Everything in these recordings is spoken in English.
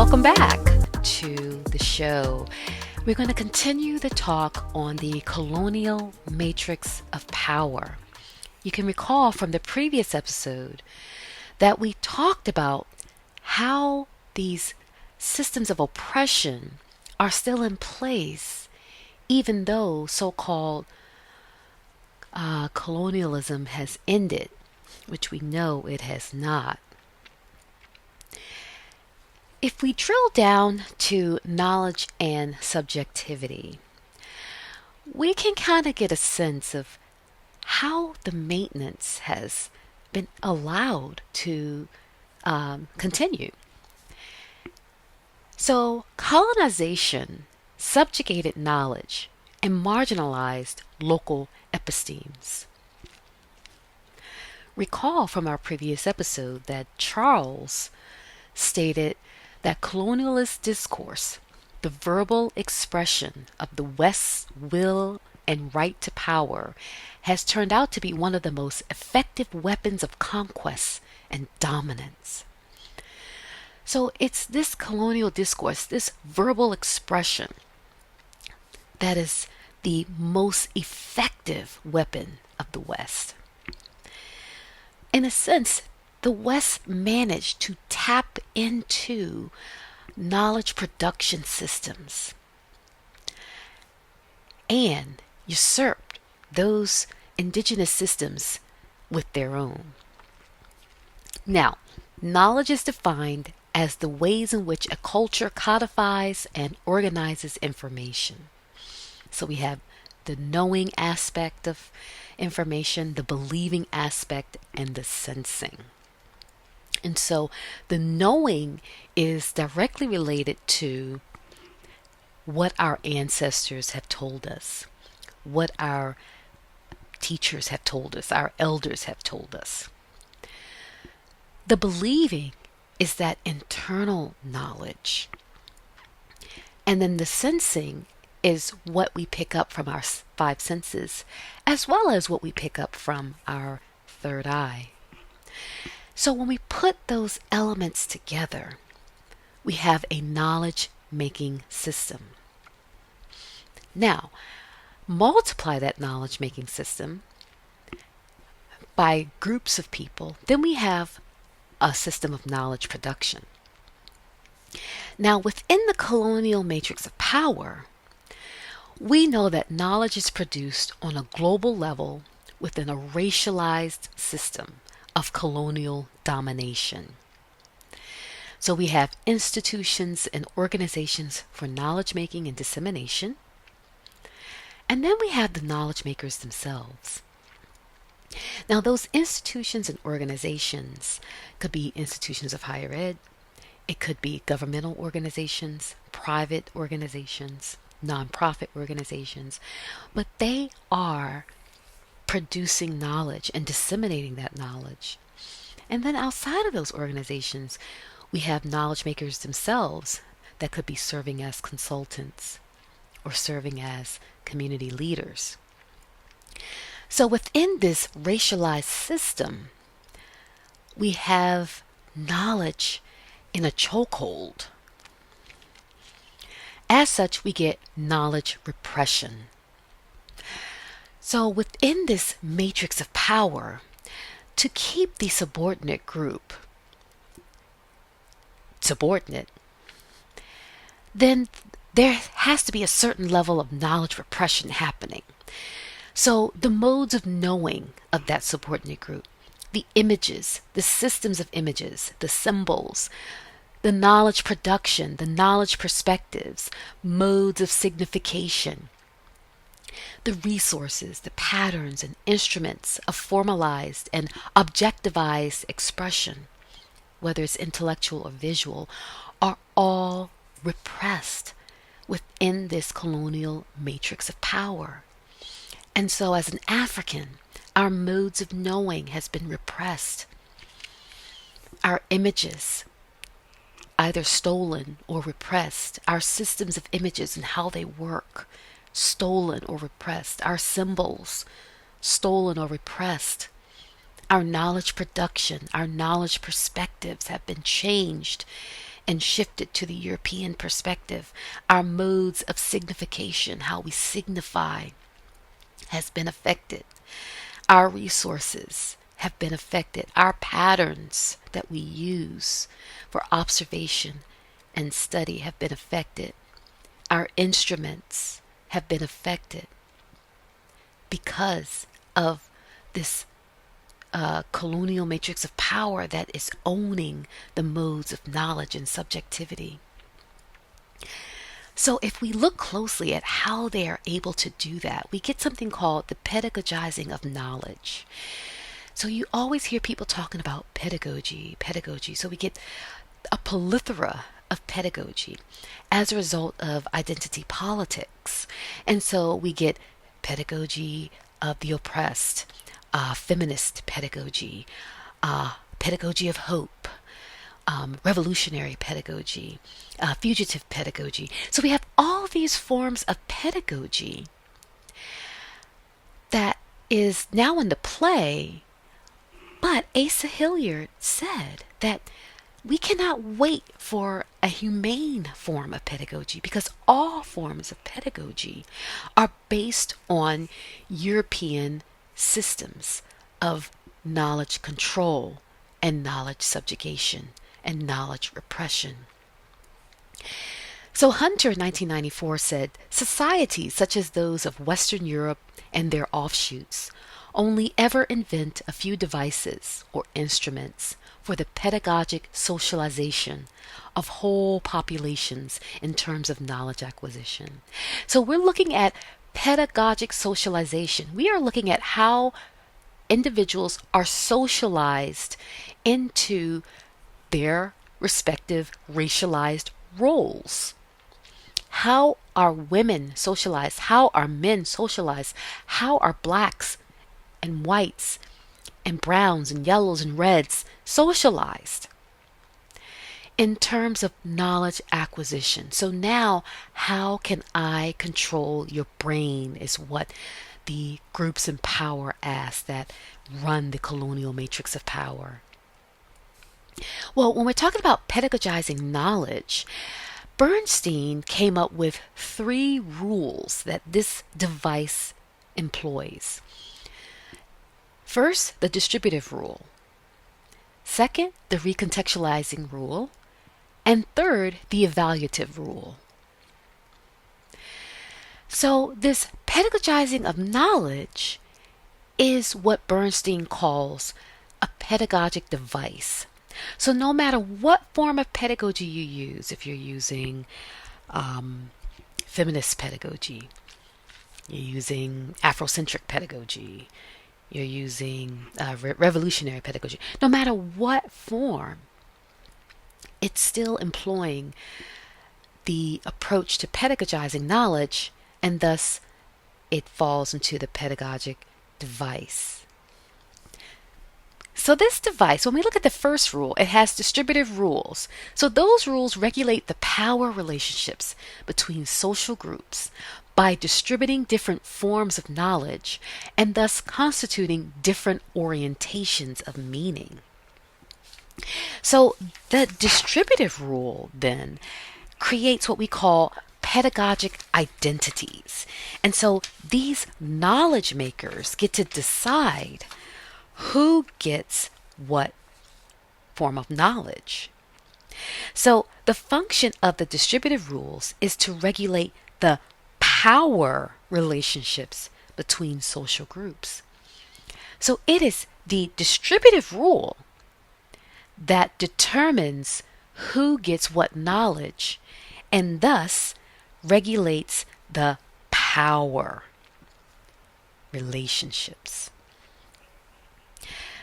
Welcome back to the show. We're going to continue the talk on the colonial matrix of power. You can recall from the previous episode that we talked about how these systems of oppression are still in place, even though so-called colonialism has ended, which we know it has not. If we drill down to knowledge and subjectivity, we can kind of get a sense of how the maintenance has been allowed to continue. So, colonization subjugated knowledge and marginalized local epistemes. Recall from our previous episode that Charles stated that colonialist discourse, the verbal expression of the West's will and right to power, has turned out to be one of the most effective weapons of conquest and dominance. So it's this colonial discourse, this verbal expression, that is the most effective weapon of the West. In a sense, the West managed to tap into knowledge production systems and usurped those indigenous systems with their own. Now, knowledge is defined as the ways in which a culture codifies and organizes information. So we have the knowing aspect of information, the believing aspect, and the sensing. And so the knowing is directly related to what our ancestors have told us, what our teachers have told us, our elders have told us. The believing is that internal knowledge. And then the sensing is what we pick up from our five senses, as well as what we pick up from our third eye. So when we put those elements together, we have a knowledge-making system. Now, multiply that knowledge-making system by groups of people, then we have a system of knowledge production. Now, within the colonial matrix of power, we know that knowledge is produced on a global level within a racialized system of colonial domination. So we have institutions and organizations for knowledge making and dissemination. And then we have the knowledge makers themselves. Now, those institutions and organizations could be institutions of higher ed, it could be governmental organizations, private organizations, nonprofit organizations, but they are producing knowledge and disseminating that knowledge. And then outside of those organizations, we have knowledge makers themselves that could be serving as consultants or serving as community leaders. So within this racialized system, we have knowledge in a chokehold. As such, we get knowledge repression. So within this matrix of power, to keep the subordinate group subordinate, then there has to be a certain level of knowledge repression happening. So the modes of knowing of that subordinate group, the images, the systems of images, the symbols, the knowledge production, the knowledge perspectives, modes of signification, the resources, the patterns and instruments of formalized and objectivized expression, whether it's intellectual or visual, are all repressed within this colonial matrix of power. And so as an African, our modes of knowing has been repressed. Our images, either stolen or repressed. Our systems of images and how they work, stolen or repressed. Our symbols, stolen or repressed. Our knowledge production, our knowledge perspectives have been changed and shifted to the European perspective. Our modes of signification, how we signify, has been affected. Our resources have been affected. Our patterns that we use for observation and study have been affected. Our instruments have been affected because of this colonial matrix of power that is owning the modes of knowledge and subjectivity. So if we look closely at how they are able to do that, we get something called the pedagogizing of knowledge. So you always hear people talking about pedagogy, pedagogy. So we get a plethora of pedagogy as a result of identity politics. And so we get pedagogy of the oppressed, feminist pedagogy, pedagogy of hope, revolutionary pedagogy, fugitive pedagogy. So we have all these forms of pedagogy that is now into play. But Asa Hilliard said that we cannot wait for a humane form of pedagogy because all forms of pedagogy are based on European systems of knowledge control and knowledge subjugation and knowledge repression. So Hunter in 1994 said, societies such as those of Western Europe and their offshoots only ever invent a few devices or instruments for the pedagogic socialization of whole populations in terms of knowledge acquisition. So we're looking at pedagogic socialization. We are looking at how individuals are socialized into their respective racialized roles. How are women socialized? How are men socialized? How are blacks and whites and browns and yellows and reds socialized in terms of knowledge acquisition? So now, how can I control your brain is what the groups in power ask that run the colonial matrix of power. Well, when we're talking about pedagogizing knowledge, Bernstein came up with 3 rules that this device employs. First, the distributive rule. Second, the recontextualizing rule. And third, the evaluative rule. So this pedagogizing of knowledge is what Bernstein calls a pedagogic device. So no matter what form of pedagogy you use, if you're using feminist pedagogy, you're using Afrocentric pedagogy, you're using revolutionary pedagogy, no matter what form, it's still employing the approach to pedagogizing knowledge, and thus it falls into the pedagogic device. So this device, when we look at the first rule, it has distributive rules. So those rules regulate the power relationships between social groups by distributing different forms of knowledge and thus constituting different orientations of meaning. So the distributive rule then creates what we call pedagogic identities. And so these knowledge makers get to decide who gets what form of knowledge. So the function of the distributive rules is to regulate the power relationships between social groups. So it is the distributive rule that determines who gets what knowledge and thus regulates the power relationships.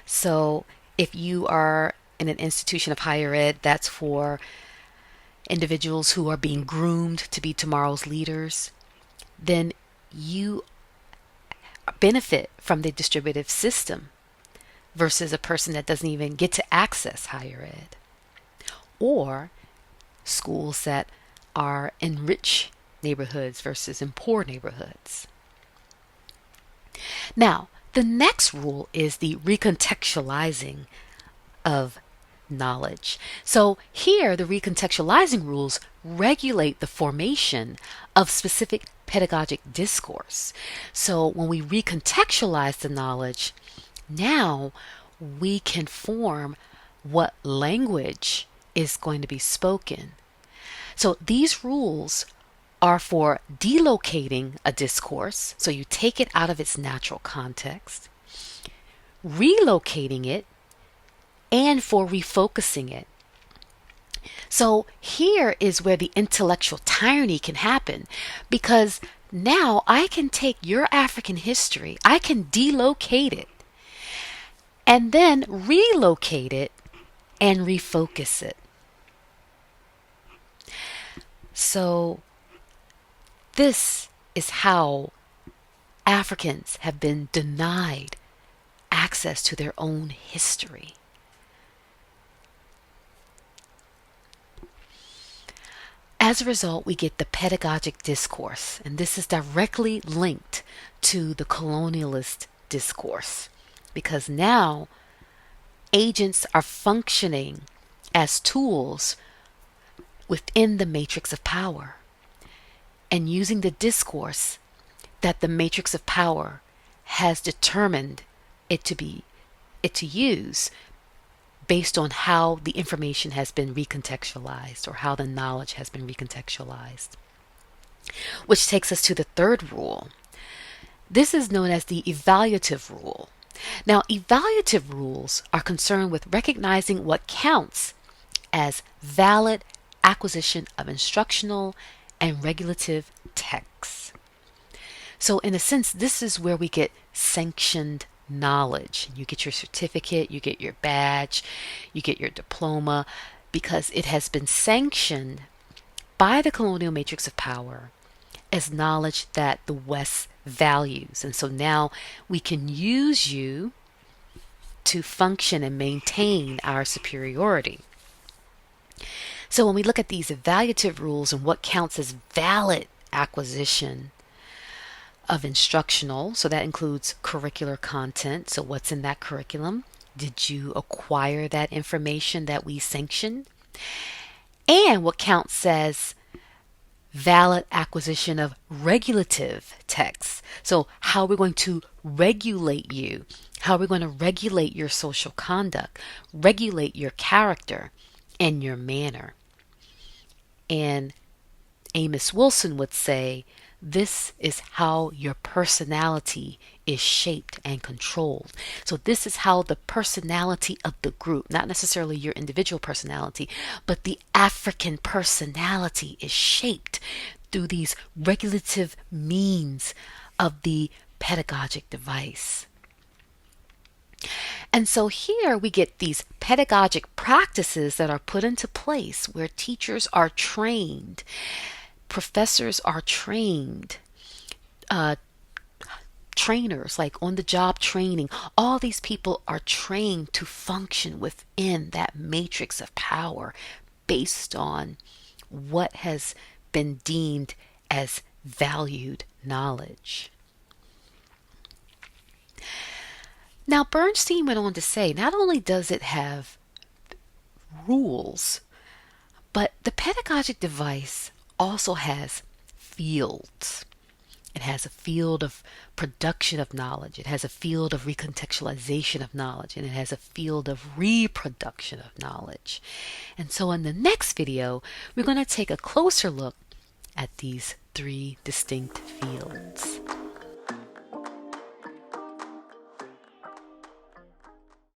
So if you are in an institution of higher ed, that's for individuals who are being groomed to be tomorrow's leaders, then you benefit from the distributive system versus a person that doesn't even get to access higher ed. Or schools that are in rich neighborhoods versus in poor neighborhoods. Now, the next rule is the recontextualizing of knowledge. So here, the recontextualizing rules regulate the formation of specific pedagogic discourse. So when we recontextualize the knowledge, now we can form what language is going to be spoken. So these rules are for delocating a discourse, so you take it out of its natural context, relocating it, and for refocusing it. So here is where the intellectual tyranny can happen, because now I can take your African history, I can delocate it, and then relocate it and refocus it. So this is how Africans have been denied access to their own history. As a result, we get the pedagogic discourse, and this is directly linked to the colonialist discourse, because now agents are functioning as tools within the matrix of power and using the discourse that the matrix of power has determined it to use based on how the information has been recontextualized or how the knowledge has been recontextualized. Which takes us to the third rule. This is known as the evaluative rule. Now, evaluative rules are concerned with recognizing what counts as valid acquisition of instructional and regulative texts. So in a sense, this is where we get sanctioned knowledge. You get your certificate, you get your badge, you get your diploma, because it has been sanctioned by the colonial matrix of power as knowledge that the West values. And so now we can use you to function and maintain our superiority. So when we look at these evaluative rules and what counts as valid acquisition of instructional, so that includes curricular content. So what's in that curriculum? Did you acquire that information that we sanctioned? And what counts as valid acquisition of regulative texts. So how we're going to regulate you, how we're going to regulate your social conduct, regulate your character and your manner. And Amos Wilson would say, this is how your personality is shaped and controlled. So this is how the personality of the group, not necessarily your individual personality, but the African personality is shaped through these regulative means of the pedagogic device. And so here we get these pedagogic practices that are put into place where teachers are trained, professors are trained, trainers like on-the-job training, all these people are trained to function within that matrix of power based on what has been deemed as valued knowledge. Now, Bernstein went on to say, not only does it have rules, but the pedagogic device also has fields. It has a field of production of knowledge. It has a field of recontextualization of knowledge. And it has a field of reproduction of knowledge. And so in the next video, we're going to take a closer look at these three distinct fields.